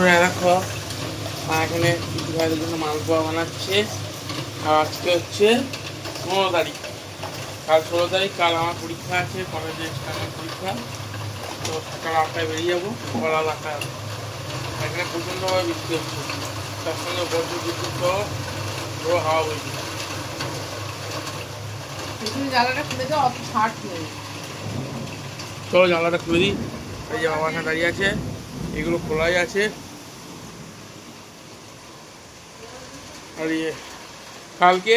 বন্ধুরা দেখো এখানে কিছু ভাইদের জন্য মালপোয়া বানাচ্ছে। আর আজকে হচ্ছে 15 তারিখ, কাল 16 তারিখ। কাল আমার পরীক্ষা আছে, কলেজে এক্সটার্নাল পরীক্ষা। তো সকাল 8টায় বেরিয়ে যাবো, সকাল 8টায়। এখানে প্রচণ্ডভাবে বৃষ্টি হচ্ছে, তার সঙ্গে বজ্র বিদ্যুৎ সহ পুরো হাওয়া বইছে। জানলাটা খুলে দাও, অত ছাড় নেই। চলো জানলাটা খুলে দিই। এই যে বাবা এখানে দাঁড়িয়ে আছে, এগুলো খোলাই আছে। আর কালকে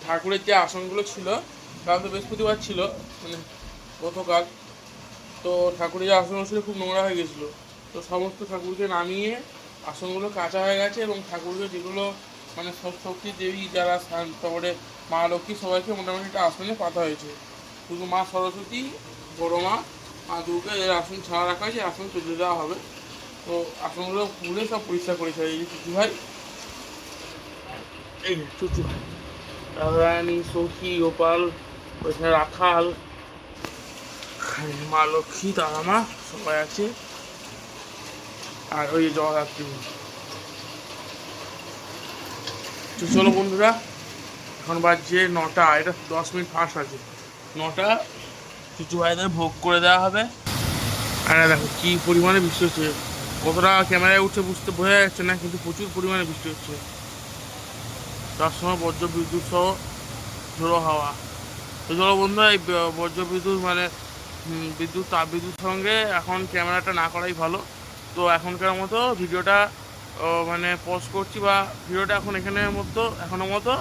ঠাকুরের যে আসনগুলো ছিল, কাল তো বৃহস্পতিবার ছিল, মানে গতকাল। তো ঠাকুরের যে আসনগুলো ছিল খুব নোংরা হয়ে গেছিলো। তো সমস্ত ঠাকুরকে নামিয়ে আসনগুলো কাঁচা হয়ে গেছে, এবং ঠাকুরকে যেগুলো মানে সব শক্তির দেবী যারা তারপরে মা লক্ষ্মী সবাইকে মোটামুটি একটা আসনে পাতা হয়েছে। শুধু মা সরস্বতী, বড় মা, মা দুর্গা এর আসন ছাড়া রাখা হয়েছে, আসন তুলে দেওয়া হবে। তো আসনগুলো পুরে সব পরিষ্কার করেছে এই যে চুচু ভাই, এই যে চুচু রাধারানী, সখী, গোপাল, ওইখানে রাখাল, মা লক্ষ্মী, তারা মা সবাই আছে। আর ওই জগদ্ধাত্রী। তো চলো বন্ধুরা, এখন বাজছে 9টা, এটা 10 মিনিট ফাঁস আছে। 9টা চুচু ভাইদের ভোগ করে দেওয়া হবে। আর দেখো কী পরিমাণে বৃষ্টি হচ্ছে, কতটা ক্যামেরায় উঠছে বোঝা যাচ্ছে না, কিন্তু প্রচুর পরিমাণে বৃষ্টি হচ্ছে। তার সময় বজ্র বিদ্যুৎ সহ ঝোড়ো হাওয়া। তো চলো বন্ধুরা, এই বজ্র বিদ্যুৎ মানে তাপবিদ্যুৎ সঙ্গে এখন ক্যামেরাটা না করাই ভালো। তো এখনকার মতো ভিডিওটা মানে পজ করছি, বা ভিডিওটা এখনো মতো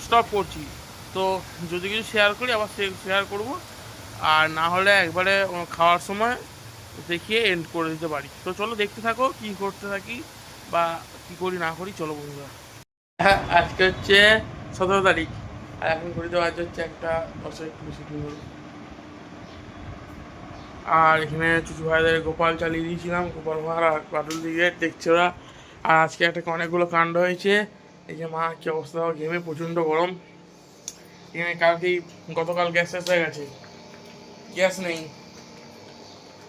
স্টপ করছি। তো যদি কিছু শেয়ার করি আবার শেয়ার করব, আর না হলে একবারে খাওয়ার সময় দেখিয়ে এন্ড করে দিতে পারি। তো চলো দেখতে থাকো কি করতে থাকি বা কি করি না করি। চলো বন্ধুরা, হ্যাঁ আজকে হচ্ছে 17 তারিখ, আর এখন ঘড়িতে বাজে হচ্ছে 1:10 একটু বেশি হলো। আর এখানে চুচু ভাইদের গোপাল চালিয়ে দিয়েছিলাম, গোপাল ভাড় আর বাদল দিকে দেখছে ওরা। আর আজকে অনেকগুলো কাণ্ড হয়েছে। এই যে মা কি অবস্থা, ঘেমে প্রচণ্ড গরম। এখানে গতকাল গ্যাস শেষ হয়ে গেছে, গ্যাস নেই।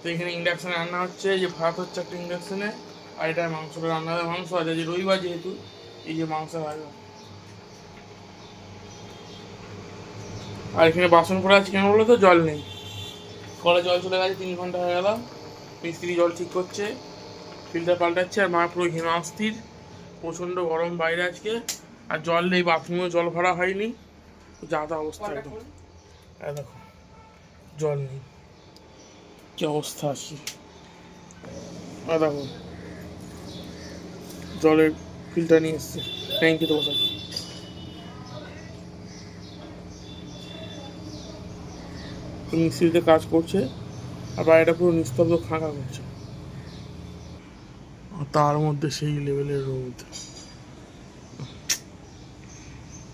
তো এখানে ইন্ডাকশানে রান্না হচ্ছে, এই যে ভাত হচ্ছে একটা ইন্ডাকশানে, আর এটা মাংসটা রান্না হবে। মাংস আছে, যে রবিবার যেহেতু এই যে মাংস হয়। আর এখানে বাসন পড়ে আছে কেন বলো তো, জল নেই। কলে জল চলে গেছে, 3 ঘন্টা হয়ে গেল। মিস্ত্রি জল ঠিক করছে, ফিল্টার পাল্টাচ্ছে। আর মা পুরো হিমাস্থির, প্রচণ্ড গরম বাইরে আজকে। আর জল নেই, বাথরুমেও জল ভরা হয়নি, যা তা অবস্থা একদম। দেখো জল নেই, কি অবস্থা আছে। দেখো জলের ফিল্টার নিয়ে এসছে, ট্যাঙ্কিতে বসা। মিস্ত্রিতে কাজ করছে, আর বাইরেটা পুরো নিস্তব্ধ ফাঁকা করছে। তার মধ্যে সেই লেভেলের রোদ,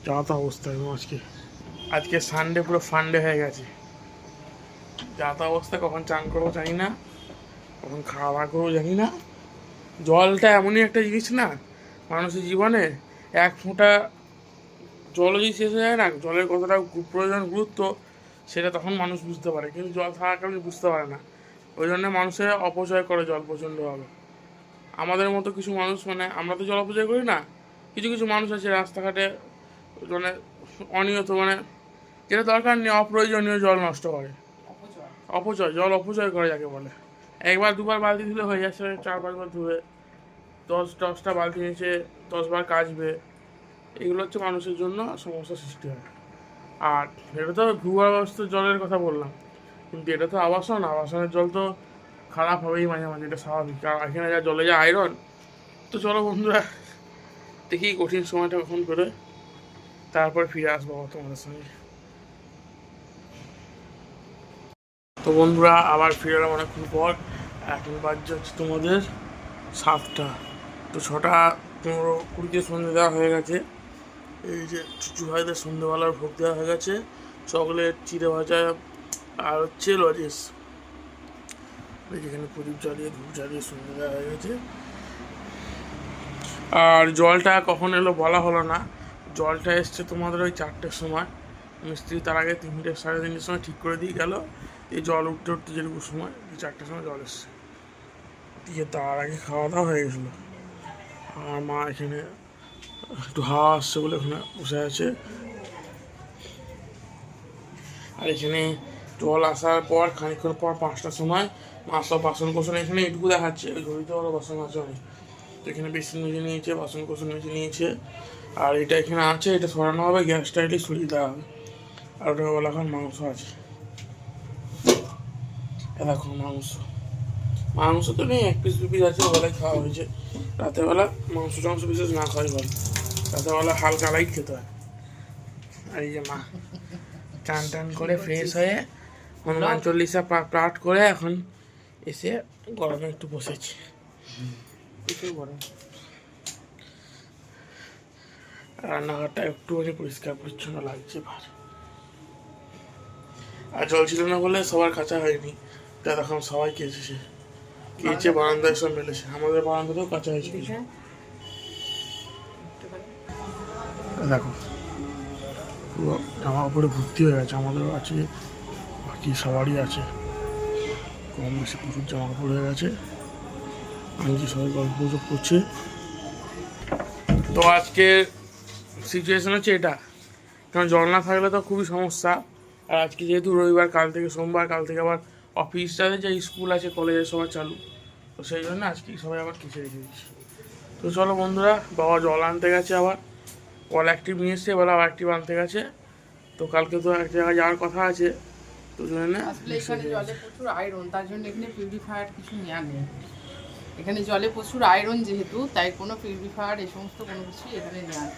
যা তা অবস্থা একদম। আজকে সানডে পুরো ফান্ডে হয়ে গেছে, যা তা অবস্থা। কখন চান করবো জানি না, কখন খাওয়া দাওয়া করবো জানি না। জলটা এমনই একটা জিনিস না মানুষের জীবনে, এক ফোঁটা জলও যদি শেষ হয়ে যায় না, জলের কতটা প্রয়োজন, গুরুত্ব, সেটা তখন মানুষ বুঝতে পারে। কিন্তু জল থাকাকালীন বুঝতে পারে না, ওই জন্য মানুষের অপচয় করে জল প্রচণ্ডভাবে। আমাদের মতো কিছু মানুষ, মানে আমরা তো জল অপচয় করি না, কিছু কিছু মানুষ আছে রাস্তাঘাটে মানে অনিয়ত, মানে যেটা দরকার নেই অপ্রয়োজনীয় জল নষ্ট করে। জল অপচয় করে যাকে বলে। একবার দুবার বালতি ধুলে হয়ে যাচ্ছে, 4-5 বার ধুয়ে 10টা বালতি নিচে 10 বার কাচবে। এগুলো হচ্ছে মানুষের জন্য সমস্যা সৃষ্টি হয়। আর এটা তো ভূগর্ভস্থ জলের কথা বললাম, কিন্তু এটা তো আবাসনের জল তো খারাপ হবেই মাঝে মাঝে, এটা স্বাভাবিক। আর এখানে জলে যা আয়রন। তো চলো বন্ধুরা, দেখি কঠিন সময়টা কখন করে, তারপর ফিরে আসবো তোমাদের সঙ্গে। তো বন্ধুরা, আবার ফিরে এলাম অনেকক্ষণ পর। এখন বাজছে হচ্ছে তোমাদের 7টা। তো 6:15 সন্ধ্যে দেওয়া হয়ে গেছে। এই যে চুচু ভাইদের সন্ধ্যেবেলার ভোগ দেওয়া হয়ে গেছে, চকলেট, চিড়ে ভাজা, আর হচ্ছে লজেস। যেখানে প্রদীপ জ্বালিয়ে ধূপ জ্বালিয়ে সন্ধ্যে দেওয়া হয়ে গেছে। আর জলটা কখন এলো বলা হলো না, জলটা এসছে তোমাদের ওই 4টের সময়। মিস্ত্রি তার আগে 3-3:30 সময় ঠিক করে দিয়ে গেল। এই জল উঠতে যেটুকু সময়, 4টের সময় জল এসছে। দিয়ে তার আগে খাওয়া দাওয়া হয়ে গেছিলো। আর মা এখানে একটু হাওয়া আসছে বলে ওখানে বসে আছে। আর এখানে জল আসার পর খানিকক্ষণ পর 5টার সময় মা সব বাসন কোসন এখানে এটুকু দেখাচ্ছে, ওই ঘড়িতে ওরা বাসন আছে অনেক। তো এখানে বেসিন মেজে নিয়েছে, বাসন কোসন মেজে নিয়েছে। আর এটা এখানে আছে, এটা সরানো হবে, গ্যাসটা এটি সরিয়ে দেওয়া হবে। আর ওটা বলা এখন মাংস আছে, দেখো মাংস তো নেই, 1 পিস 2 পিস আছে, ওবেলায় খাওয়া হয়েছে। রাতেরবেলা মাংস বিশেষ না খাওয়াই ভালো, রাতেরবেলা হালকা লাইট খেতে হয়। আর এই যে মা চান টান করে ফ্রেশ হয়ে হনুমান চল্লিশা পাঠ করে এখন এসে গরমে একটু বসেছি। প্রচুর গরম। রান্নাঘরটা একটুখানি পরিষ্কার পরিচ্ছন্ন লাগছে ভার। আর জল ছিল না বলে সবার কাঁচা হয়নি, তা তখন সবাই কেচে বারান্দায় সব মেলেছে। আমাদের বারান্দাতেও কাঁচা হয়েছে কিছু। দেখো পুরো জামা কাপড়ে ভর্তি হয়ে গেছে, আমাদেরও আছে, বাকি সবারই আছে, কম বেশি প্রচুর জামা কাপড় হয়ে গেছে। আমি কি সবাই গল্প গুজব করছি। তো আজকে সিচুয়েশন হচ্ছে এটা, কারণ জল না থাকলে তো খুবই সমস্যা। আর আজকে যেহেতু রবিবার, কাল থেকে সোমবার, কাল থেকে আবার অফিসটাতে যে স্কুল আছে, কলেজের সবার চালু, তো সেই জন্য আজকে সবাই আবার কেচে রেখে দিচ্ছি। তো চলো বন্ধুরা, বাবা জল আনতে গেছে, আবার কল অ্যাক্টিভ নিয়ে এসছে, এবার আবার অ্যাক্টিভ আনতে গেছে। তো কালকে তো এক জায়গায় যাওয়ার কথা আছে, তো জন্য আসলে এখানে জলে প্রচুর আয়রন, তার জন্য এখানে পিউরিফায়ার কিছু নেওয়া নেই। এখানে জলে প্রচুর আয়রন যেহেতু, তাই কোনো পিউরিফায়ার এই সমস্ত কোনো কিছু এখানে নেওয়া নেই।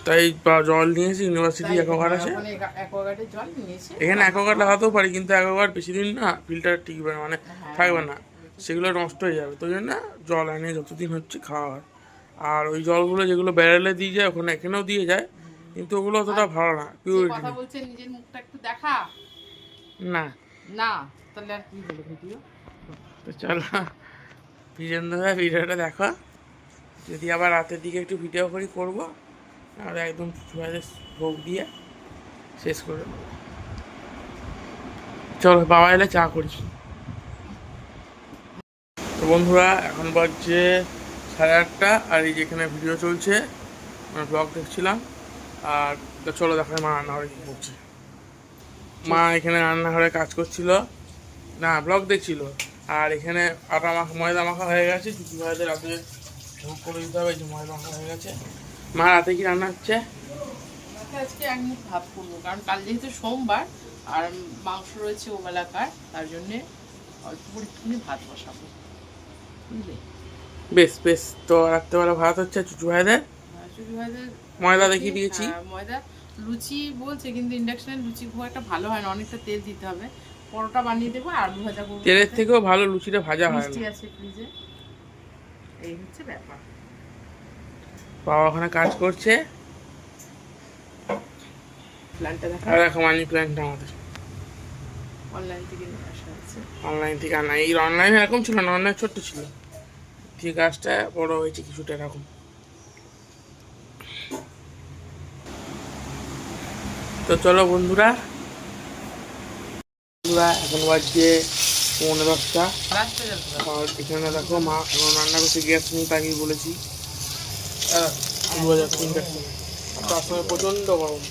তাই জল নিয়েছি, ইউনিভার্সিটি অ্যাকোয়াগার্ড আছে, অ্যাকোয়াগার্ডের জল নিয়েছি। এখানে অ্যাকোয়াগার্ড লাগাতেও পারি, কিন্তু অ্যাকোয়াগার্ড বেশি দিন না ফিল্টার টিকবে না, মানে থাকবে না, সেগুলো নষ্ট হয়ে যাবে। তো জন্য জল এনে যতদিন হচ্ছে খাওয়া হয়। আর ওই জলগুলো যেগুলো ব্যারেলে দিয়ে যায়, ওখানে এখানেও দিয়ে যায়, কিন্তু ওগুলো অতটা ভালো না, পিউরিটি কথা বলছে, নিজের মুখটা একটু দেখা না। না, তাহলে আর কি বলবো ভিডিও। তো চলো বিজেন্দ্র ভিডিওটা দেখো, যদি আবার রাতের দিকে একটু ভিডিও করবো, আর একদম ভোগ দিয়ে শেষ করে দেবো। চলো বাবা এলে চা করি। তো বন্ধুরা, এখন বাজছে 8:30, আর এই যেখানে ভিডিও চলছে, মানে ব্লগ দেখছিলাম। আর চলো দেখায় মা রান্নাঘরে কী করছে। মা এখানে রান্নাঘরে কাজ করছিল, না ব্লগ দেখছিল। আর এখানে ময়দা মাখা হয়ে গেছে, চুচু ভাইদের রাতে ভোগ করে দিতে হবে, যে ময়দা মাখা হয়ে গেছে। মা রাতে কি রান্না হচ্ছে? আজকে এক মুঠ ভাত করবো, কারণ কাল যেহেতু সোমবার আর মাংস রয়েছে ওবেলাকার, তার জন্যে অল্প করে একটুখানি ভাত বসাবো, বুঝলে? বেশ বেশ। তো রাত্রেবেলা ভাত হচ্ছে চুচু ভাইদের, ময়দা দেখিয়ে দিয়েছি। ময়দা লুচি বলছে, কিন্তু ইন্ডাকশনের লুচি খুব একটা ভালো হয় না, অনেকটা তেল দিতে হবে। পরোটা বানিয়ে দেবো, আলু ভাজা করবো, তেলের থেকেও ভালো লুচিটা ভাজা হয় না। আছে ফ্রিজে, এই হচ্ছে ব্যাপার। বাবা ওখানে কাজ করছে। প্ল্যানটা দেখা, আর দেখো মানি প্ল্যান্টটা আমাদের অনলাইন থেকে নিয়ে আসা হয়েছে। অনলাইন থেকে আনা, এই অনলাইনে এরকম ছিল না, অনলাইন ছোট্ট ছিল, ঠিক গাছটা বড় হয়েছে কিছুটা এরকম। তো চলো বন্ধুরা, এখন বাজছে 9:30। আর এখানে দেখো মা রান্না করছে, গ্যাস নিয়ে তাকেই বলেছি। 2003 তার সময় প্রচণ্ড গরম।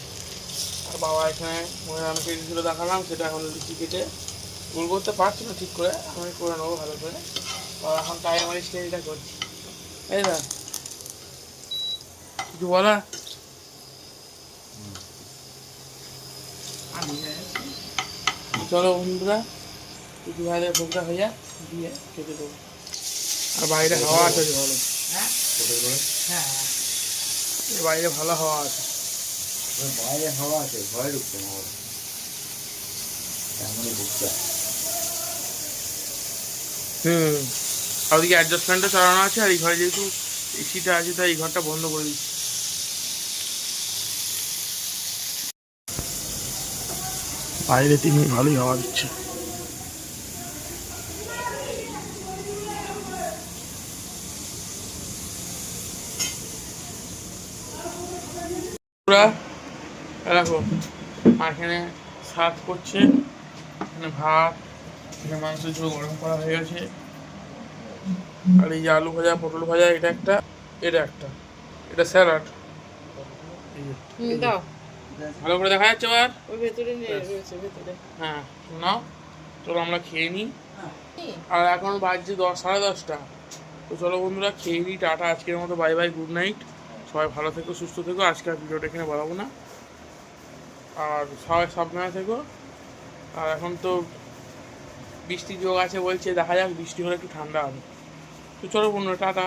আর বাবা এখানে মনে রান্না কেটেছিল দেখালাম, সেটা এখন লুচি কেটে গোল করতে পারছি না ঠিক করে, আমি করে নেবো ভালো করে। বাবা এখন টাইমার স্টাইলটা করছি, তাই না? কিছু বলা? চলো বন্ধুরা, কিছু ভাইদের ভোগটা হয়ে যায়, দিয়ে কেটে দেবো। আর বাইরে হাওয়া আছে ভালো, হ্যাঁ বাইরে ভালো হাওয়া আছে, বাইরে হাওয়া আছে, ভয় ঢুকছে না, এমনই ঢুকছে। আর ওদিকে অ্যাডজাস্টমেন্টটা চালানো আছে, আর এই ঘরে যেহেতু এসিটা আছে, তাই এই ঘরটা বন্ধ করে দিচ্ছি। বাইরে 3 মিনিট ভালোই হাওয়া দিচ্ছে। দেখো মা এখানে সার্ভ করছে, এখানে ভাত, এখানে মাংসের ঝোল গরম করা হয়ে গেছে, আর এই যে আলু ভাজা পটল ভাজা, এটা একটা, এটা স্যালাড। দাও ভালো করে দেখা যাচ্ছে আবার। ওই ভেতরে নিয়ে রয়েছে ভেতরে। হ্যাঁ নাও, চলো আমরা খেয়ে নিই। আর এখন বাজছে 10, 10:30। তো চলো বন্ধুরা খেয়ে নিই, টাটা, আজকের মতো বাই বাই, গুড নাইট। সবাই ভালো থেকো, সুস্থ থেকো, আজকে আর ভিডিওটা এখানে বাড়াবো না। আর সবাই সাবধানে থেকো। আর এখন তো বৃষ্টির যোগ আছে বলছে, দেখা যাক, বৃষ্টি হলে একটু ঠান্ডা হবে। তো চলো বন্ধুরা টাটা।